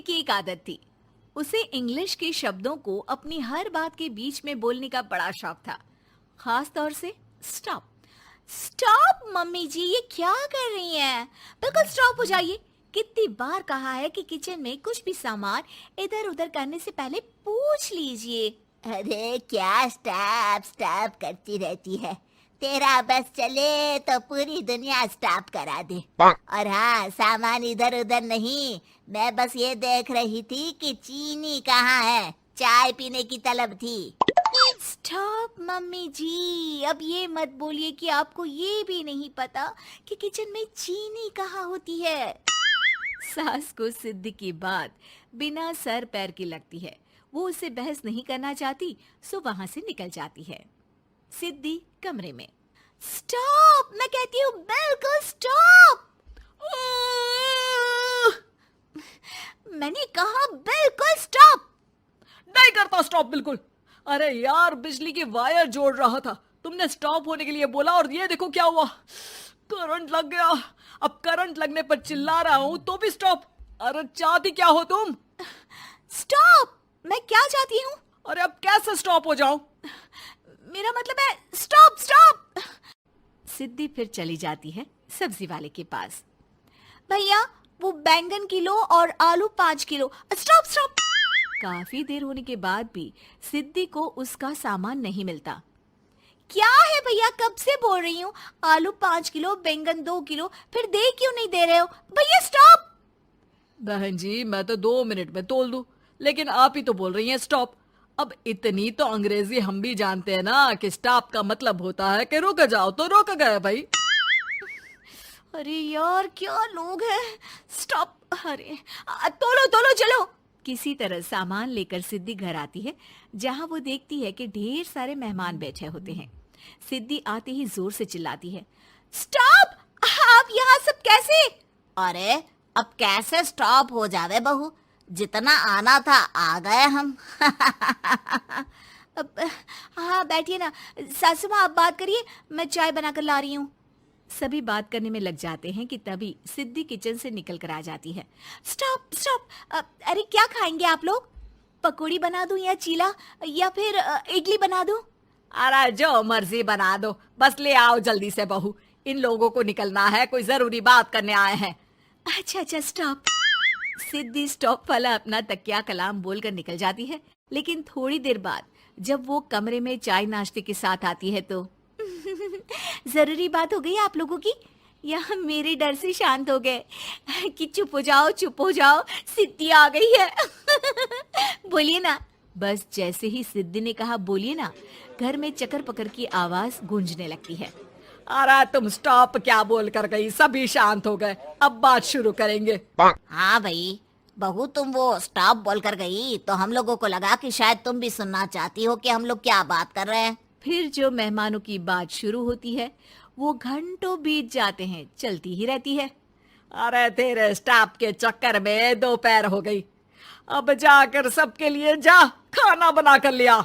की एक आदत थी। उसे इंग्लिश के शब्दों को अपनी हर बात के बीच में बोलने का बड़ा शौक था, खास तौर से स्टॉप। स्टॉप मम्मी जी, ये क्या कर रही हैं? बिल्कुल स्टॉप हो जाइए। कितनी बार कहा है कि किचन में कुछ भी सामान इधर उधर करने से पहले पूछ लीजिए। अरे क्या स्टॉप स्टॉप करती रहती है। तेरा बस चले तो पूरी दुनिया स्टॉप करा दे। और हाँ, सामान इधर उधर नहीं, मैं बस ये देख रही थी कि चीनी कहाँ है। चाय पीने की तलब थी। स्टॉप मम्मी जी, अब ये मत बोलिए कि आपको ये भी नहीं पता कि किचन में चीनी कहाँ होती है। सास को सिद्धि की बात बिना सर पैर की लगती है। वो उससे बहस नहीं करना चाहती, सो वहां से निकल जाती है। सिद्धि कमरे में। स्टॉप, मैं कहती हूँ बिल्कुल स्टॉप। मैंने कहा बिल्कुल स्टॉप। नहीं करता स्टॉप बिल्कुल। अरे यार, बिजली की वायर जोड़ रहा था, तुमने स्टॉप होने के लिए बोला और ये देखो क्या हुआ, करंट लग गया। अब करंट लगने पर चिल्ला रहा हूं तो भी स्टॉप। अरे चाहती क्या हो तुम? स्टॉप, मैं क्या चाहती हूँ? अरे अब कैसे स्टॉप हो जाऊं? मेरा मतलब है स्टॉप स्टॉप। सिद्धि फिर चली जाती है सब्जी वाले के पास। भैया, वो बैंगन किलो और आलू 5 किलो। Stop stop. काफी देर होने के बाद भी सिद्धि को उसका सामान नहीं मिलता। क्या है भैया, कब से बोल रही हूँ, आलू 5 किलो, बैंगन 2 किलो, फिर दे क्यों नहीं दे रहे हो? भैया स्टॉप। बहन जी, मैं तो 2 मिनट में तोल दूं, लेकिन आप ही तो बोल रही हैं स्टॉप। अब इतनी तो अंग्रेजी हम भी जानते हैं ना कि स्टॉप का मतलब होता है कि रुक जाओ, तो रुक गए भाई। अरे यार, क्या लोग हैं। स्टॉप। अरे तोलो तोलो चलो। किसी तरह सामान लेकर सिद्धि घर आती है, जहां वो देखती है कि ढेर सारे मेहमान बैठे होते हैं। सिद्धि आते ही जोर से चिल्लाती है, स्टॉप! आप यहाँ सब कैसे? अरे अब कैसे स्टॉप हो जावे बहू, जितना आना था आ गए हम। अब हाँ बैठिए ना। सासू माँ, आप बात करिए, मैं चाय बनाकर ला रही हूँ। सभी बात करने में लग जाते हैं कि तभी सिद्धि किचन से निकल कर आ जाती है। Stop stop. अरे क्या खाएंगे आप लोग? पकौड़ी बना दूं या चीला, या फिर इडली बना दूं? अरे जो मर्जी बना दो, बस ले आओ जल्दी से बहू, इन लोगों को निकलना है, कोई जरूरी बात करने आए हैं। अच्छा अच्छा स्टॉप। सिद्धि स्टॉप वाला अपना तकिया कलाम बोलकर निकल जाती है, लेकिन थोड़ी देर बाद जब वो कमरे में चाय नाश्ते के साथ आती है तो जरूरी बात हो गई आप लोगों की, या मेरे डर से शांत हो गए कि चुप हो जाओ, सिद्धि आ गई है। बोलिए ना। बस जैसे ही सिद्धि ने कहा बोलिए ना, घर में चकर पकर की आवाज गूंजने लगती है। अरे तुम स्टॉप क्या बोल कर गई, सभी शांत हो गए, अब बात शुरू करेंगे। हाँ भाई, बहू तुम वो स्टॉप बोल कर गई तो हम लोगों को लगा कि शायद तुम भी सुनना चाहती हो कि हम लोग क्या बात कर रहे हैं। फिर जो मेहमानों की बात शुरू होती है वो घंटों बीत जाते हैं, चलती ही रहती है। अरे तेरे स्टॉप के चक्कर में दोपहर हो गई, अब जाकर सबके लिए जा खाना बना कर लिया।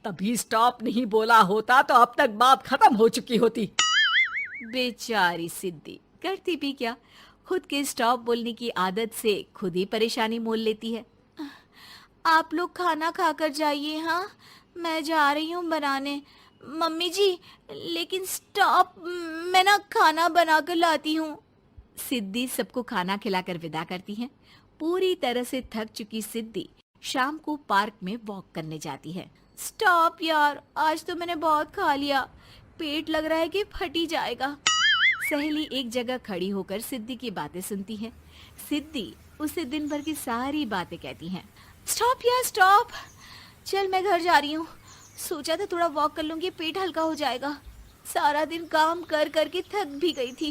तभी स्टॉप नहीं बोला होता तो अब तक बात खत्म हो चुकी होती। बेचारी सिद्धि करती भी क्या, खुद के स्टॉप बोलने की आदत से खुद ही परेशानी मोल लेती है। आप लोग खाना खाकर जाइए, हाँ मैं जा रही हूँ बनाने। मम्मी जी, लेकिन स्टॉप, मैं ना खाना बना कर लाती हूँ। सिद्धि सबको खाना खिलाकर विदा करती है। पूरी तरह से थक चुकी सिद्धि शाम को पार्क में वॉक करने जाती है। स्टॉप यार, आज तो मैंने बहुत खा लिया, पेट लग रहा है कि फट ही जाएगा। सहेली एक जगह खड़ी होकर सिद्धि की बातें सुनती है। सिद्धि उसे दिन भर की सारी बातें कहती हैं। स्टॉप यार स्टॉप, चल मैं घर जा रही हूँ। सोचा था थोड़ा वॉक कर लूंगी, पेट हल्का हो जाएगा। सारा दिन काम कर कर के थक भी गई थी,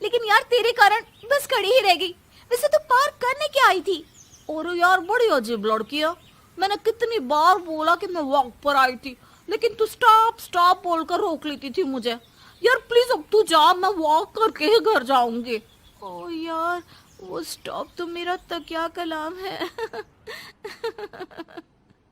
लेकिन यार तेरे कारण बस खड़ी ही रह गई। वैसे तो पार्क करने क्या आई थी? और यार बड़ी अजीब लड़की है, मैंने कितनी बार बोला कि मैं वॉक पर आई थी, लेकिन तू स्टॉप स्टॉप बोलकर रोक लेती थी मुझे। यार प्लीज अब तू जा, मैं वॉक करके ही घर जाऊंगी। ओ यार, वो स्टॉप तो मेरा तकिया कलाम है।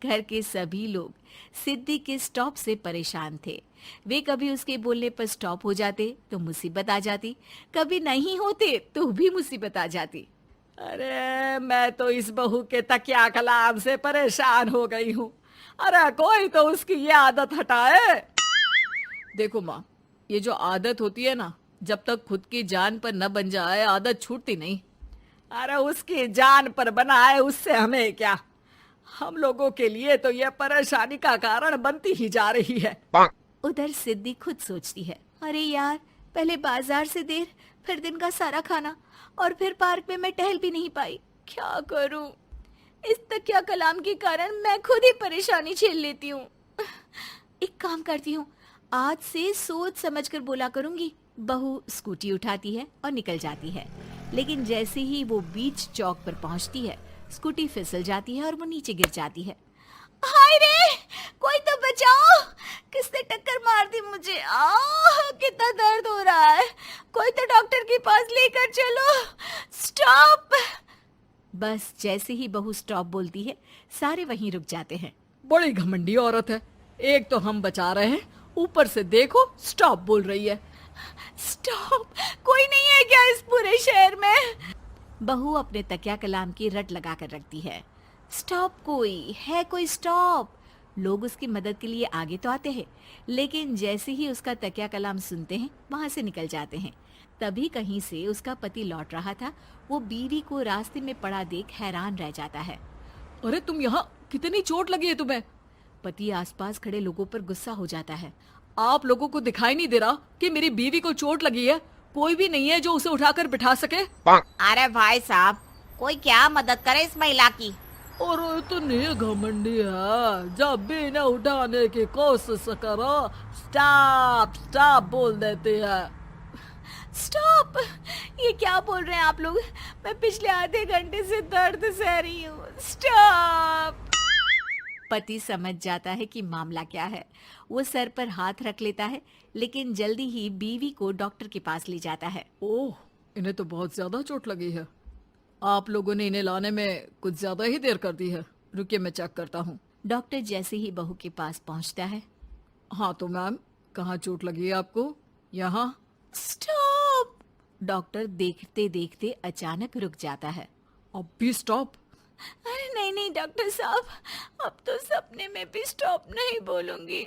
घर के सभी लोग सिद्धि के स्टॉप से परेशान थे। वे कभी उसके बोलने पर स्टॉप हो जाते तो मुसीबत आ जाती, कभी नहीं होते तो भी मुसीबत आ जाती। अरे मैं तो इस बहू के तकिया कलाम से परेशान हो गई हूँ। अरे कोई तो उसकी ये आदत हटाए। देखो माँ, ये जो आदत होती है ना, जब तक खुद की जान पर न बन जाए आदत छूटती नहीं। अरे उसकी जान पर बनाए उससे हमें क्या, हम लोगों के लिए तो ये परेशानी का कारण बनती ही जा रही है। उधर सिद्धि खुद सोचती है, अरे यार, पहले बाजार से देर, फिर दिन का सारा खाना, और फिर पार्क में मैं टहल भी नहीं पाई। क्या करूं? इस तकिया कलाम के कारण मैं खुद ही परेशानी झेल लेती हूँ। एक काम करती हूँ, आज से सोच समझ कर बोला करूंगी। बहू स्कूटी उठाती है और निकल जाती है, लेकिन जैसे ही वो बीच चौक पर पहुंचती है, स्कूटी फिसल जाती है और वो नीचे गिर जाती है। हाय रे, कोई तो बचाओ, किसने टक्कर मार दी मुझे? कितना दर्द हो रहा है, कोई तो डॉक्टर के पास लेकर चलो। स्टॉप। बस जैसे ही बहू स्टॉप बोलती है, सारे वहीं रुक जाते हैं। बड़ी घमंडी औरत है, एक तो हम बचा रहे हैं, ऊपर से देखो स्टॉप बोल रही है। स्टॉप, कोई नहीं है क्या इस पूरे शहर में? बहू अपने तकिया कलाम की रट लगा कर रखती है। स्टॉप, कोई है? कोई स्टॉप? लोग उसकी मदद के लिए आगे तो आते हैं, लेकिन जैसे ही उसका तकिया कलाम सुनते हैं, वहां से निकल जाते हैं। तभी कहीं से उसका पति लौट रहा था। वो बीवी को रास्ते में पड़ा देख हैरान रह जाता है। अरे तुम यहाँ, कितनी चोट लगी है तुम्हें? पति आसपास खड़े लोगों पर गुस्सा हो जाता है। आप लोगों को दिखाई नहीं दे रहा कि मेरी बीवी को चोट लगी है? कोई भी नहीं है जो उसे उठाकर बिठा सके? अरे भाई साहब, कोई क्या मदद करे इस महिला की। और इतनी घमंडी है, जब भी इन्हें उठाने की कोशिश करो स्टॉप स्टॉप बोल देती है। स्टॉप, ये क्या बोल रहे हैं आप लोग? मैं पिछले आधे घंटे से दर्द सह रही हूँ। स्टॉप। पति समझ जाता है कि मामला क्या है। वो सर पर हाथ रख लेता है, लेकिन जल्दी ही बीवी को डॉक्टर के पास ले जाता है। ओह, इन्हें तो बहुत ज्यादा चोट लगी है। आप लोगों ने इन्हें लाने में कुछ ज्यादा ही देर कर दी है। रुकिए, मैं चेक करता हूँ। डॉक्टर जैसे ही बहू के पास पहुंचता है। हाँ तो मैम, कहाँ चोट लगी है आपको? यहाँ? स्टॉप। डॉक्टर देखते देखते अचानक रुक जाता है। अब भी स्टॉप? अरे नहीं नहीं डॉक्टर साहब, अब तो सपने में भी स्टॉप नहीं बोलूंगी।